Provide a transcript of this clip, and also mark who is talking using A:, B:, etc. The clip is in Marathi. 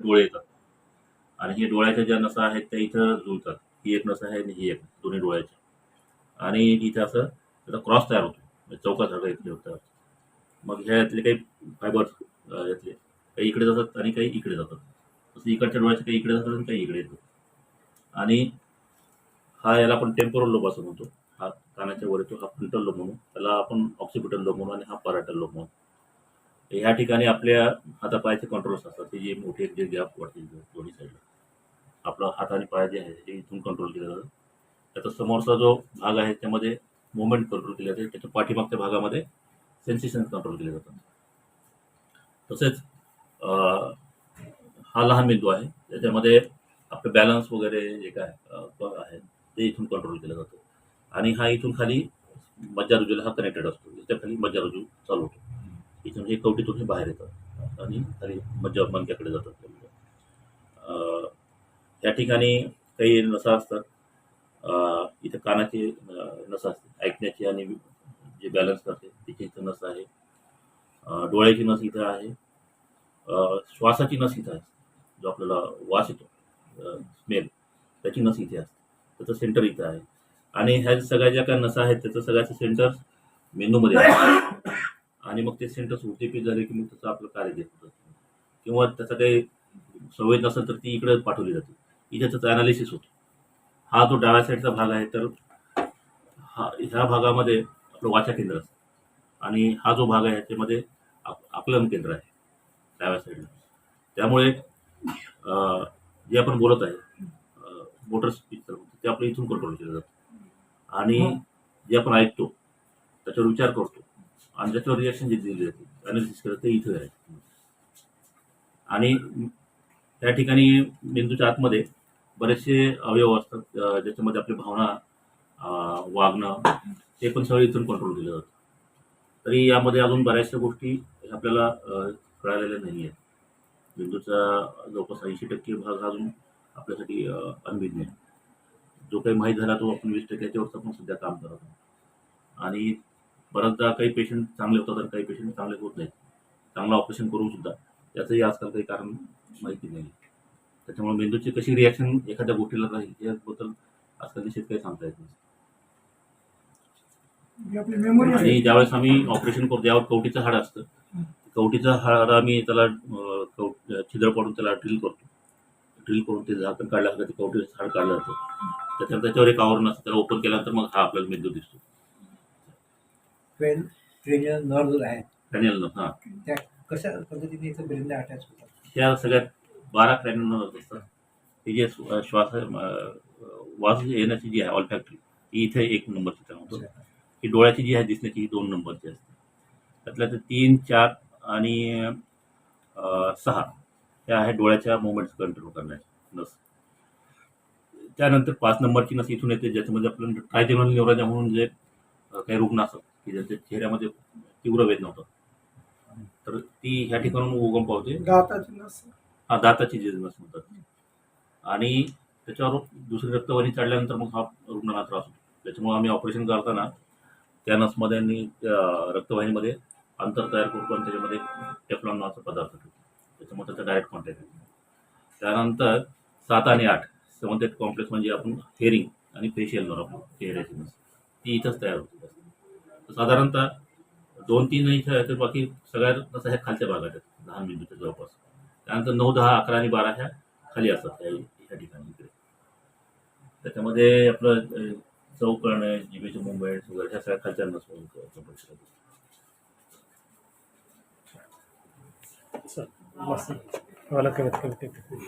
A: डोळे येतात आणि हे डोळ्याच्या ज्या नसा आहेत त्या इथं जुळतात. ही एक नस आहे आणि ही एक दोन्ही डोळ्याच्या आणि इथे असं त्याचा क्रॉस तयार होतो. म्हणजे चौकासारखा इथे होतं. मग ह्यातले काही फायबर्स यातले काही इकडे जातात आणि काही इकडे जातात. तसं इकडच्या डोळ्याचे काही इकडे जातात आणि काही इकडे येतात. आणि याला आपण टेम्पोरल लोब असं म्हणतो. हा कानाच्या वर येतो, हा फ्रंटल लोब म्हणून, त्याला आपण ऑक्सिपिटल लोब म्हणू आणि हा पॅरायटल लोब म्हणू. ह्या ठिकाणी आपल्या हातापायाचे कंट्रोल्स असतात. ते जे मोठे जे गॅप वाटतील दोन्ही साईडला आपला हात आणि पाय जे आहे ते इथून कंट्रोल केलं जातं. त्याचा समोरचा जो भाग आहे त्यामध्ये मुवमेंट कंट्रोल केले जाते. त्याच्या पाठीमागच्या भागामध्ये सेन्सेशन कंट्रोल केले जातात. तसेच हा लहान मेंदू आहे त्याच्यामध्ये आपलं बॅलन्स वगैरे जे काय आहे ते इथून कंट्रोल केलं जातं. आणि हा इथून खाली मज्जारुजूला हा कनेक्टेड असतो. त्याच्या खाली मज्जारुजू चालू होतो. इथून हे कवटीतून हे बाहेर येतात आणि खाली मज्जा मणक्याकडे जातात. या ठिकाणी काही नसा असतात. इथे कानाची नसा असते ऐकण्याची आणि जे बॅलन्स करते तिथे इथं नस आहे. डोळ्याची नस इथं आहे. श्वासाची नस इथं आहे. जो आपल्याला वास येतो स्मेल त्याची नस इथे असते. त्याचं सेंटर इथं आहे. आणि ह्या सगळ्या ज्या काही नसा आहेत त्याचं सगळ्याचं सेंटर मेंदूमध्ये आहे. आणि मग ते सेंटर्स उद्दीपित झाले की मग त्याचं आपलं कार्य देत होतं किंवा त्याचा काही संवेद नसेल तर ती इकडे पाठवली जाते. इथे त्याचं ॲनालिसिस होतं. हा जो डाव्या साईडचा भाग आहे तर ह्या भागामध्ये आपलं वाचा केंद्र असतं आणि हा जो भाग आहे त्यामध्ये आकलन केंद्र आहे डाव्या साईडला. त्यामुळे जे आपण बोलत आहे मोटर स्पीच ते आपलं इथून कंट्रोल केलं जातं आणि जे आपण ऐकतो त्याच्यावर विचार करतो आणि ज्याच्यावर रिॲक्शन जे दिली जाते ॲनालिसिस करत ते इथं आहे. आणि त्या ठिकाणी मेंदूच्या आतमध्ये बरेचसे अवयव असतात ज्याच्यामध्ये आपली भावना वागणं ते पण सगळं इथून कंट्रोल केलं जातं. तरी यामध्ये अजून बऱ्याचशा गोष्टी आपल्याला कळालेल्या नाही आहेत. मेंदूचा जवळपास 80% भाग अजून आपल्यासाठी अनभिज्ञ आहे. जो काही माहीत झाला तो आपण 20% याच्यावरच आपण सध्या काम करत आहोत. आणि बऱ्याचदा काही पेशंट चांगले होतात आणि काही पेशंट चांगले होत नाहीत. चांगलं ऑपरेशन करून सुद्धा त्याचंही आजकाल काही कारण माहिती नाही. त्याच्यामुळे मेंदूची कशी रिॲक्शन एखाद्या गोष्टीला राहील याबद्दल आजकाल निश्चित काही सांगता येत नाही. आणि ज्यावेळेस आम्ही ऑपरेशन करतो त्यावर कवटीचं हाड असतं. कवटीचं हाड आम्ही त्याला छिद्र पाडून त्याला ड्रिल करतो. ड्रिल करून ते झाकण काढल्यानंतर ते कवटीचं हाड काढलं जातं. त्याच्यावर एक आवरण असतं. त्याला ओपन केल्यानंतर मग हा आपल्याला मेंदू दिसतो.
B: क्रेनियल नर्व्ह आहेत.
A: क्रेनियल नर्व्ह हां.
B: त्या कशा पद्धतीने इथं ब्रेनला अटॅच होतात?
A: ह्या सगळ्यात 12 क्रेनियल नर्व्ह असतात. हे जे श्वास वास येण्याची जी आहे ऑल्फॅक्टरी ही इथे 1 नंबरची सांगतो. ही डोळ्याची जी आहे दिसण्याची ही 2 नंबरची असते. त्यातल्या 3, 4 आणि 6 ह्या आहेत डोळ्याच्या मुवमेंट्स कंट्रोल करण्याची नस. त्यानंतर 5 नंबरची नस इथून येते ज्याच्यामध्ये आपलं ट्रायजेमिनल न्यूरोजा म्हणून जे काही रुग्ण असतात की ज्यांच्या चेहऱ्यामध्ये तीव्र वेदना होतात तर ती ह्या ठिकाणून उगम पावते.
B: दाताची नस.
A: दाताची जी नस म्हणतात. आणि त्याच्यावर दुसरी रक्तवाहिनी चढल्यानंतर मग हा रुग्णाला त्रास होतो. त्याच्यामुळे आम्ही ऑपरेशन करताना त्या नसमध्ये आणि त्या रक्तवाहिनीमध्ये अंतर तयार करतो आणि त्याच्यामध्ये टेफ्लॉन नावाचा पदार्थ ठेवतो. त्याच्यामुळे त्याचा डायरेक्ट कॉन्टॅक्ट येतो. त्यानंतर 7 आणि 8 सेवन्थ कॉम्प्लेक्स म्हणजे आपण हेअरिंग आणि फेशियल नर्व्ह चेहऱ्याची नस ती इथंच तयार होते. साधारणतः 2-3 इथं आहे तर बाकी सगळ्या नसा ह्या खालच्या भागात आहेत लहान मेंदूच्या जवळपास. त्यानंतर 9, 10, 11 आणि 12 ह्या खाली असतात ह्या ठिकाणी इकडे. त्याच्यामध्ये आपलं चव कळणं जिभेचे मुवमेंट्स वगैरे ह्या सगळ्या खालच्या नस
C: मला कमीत कमी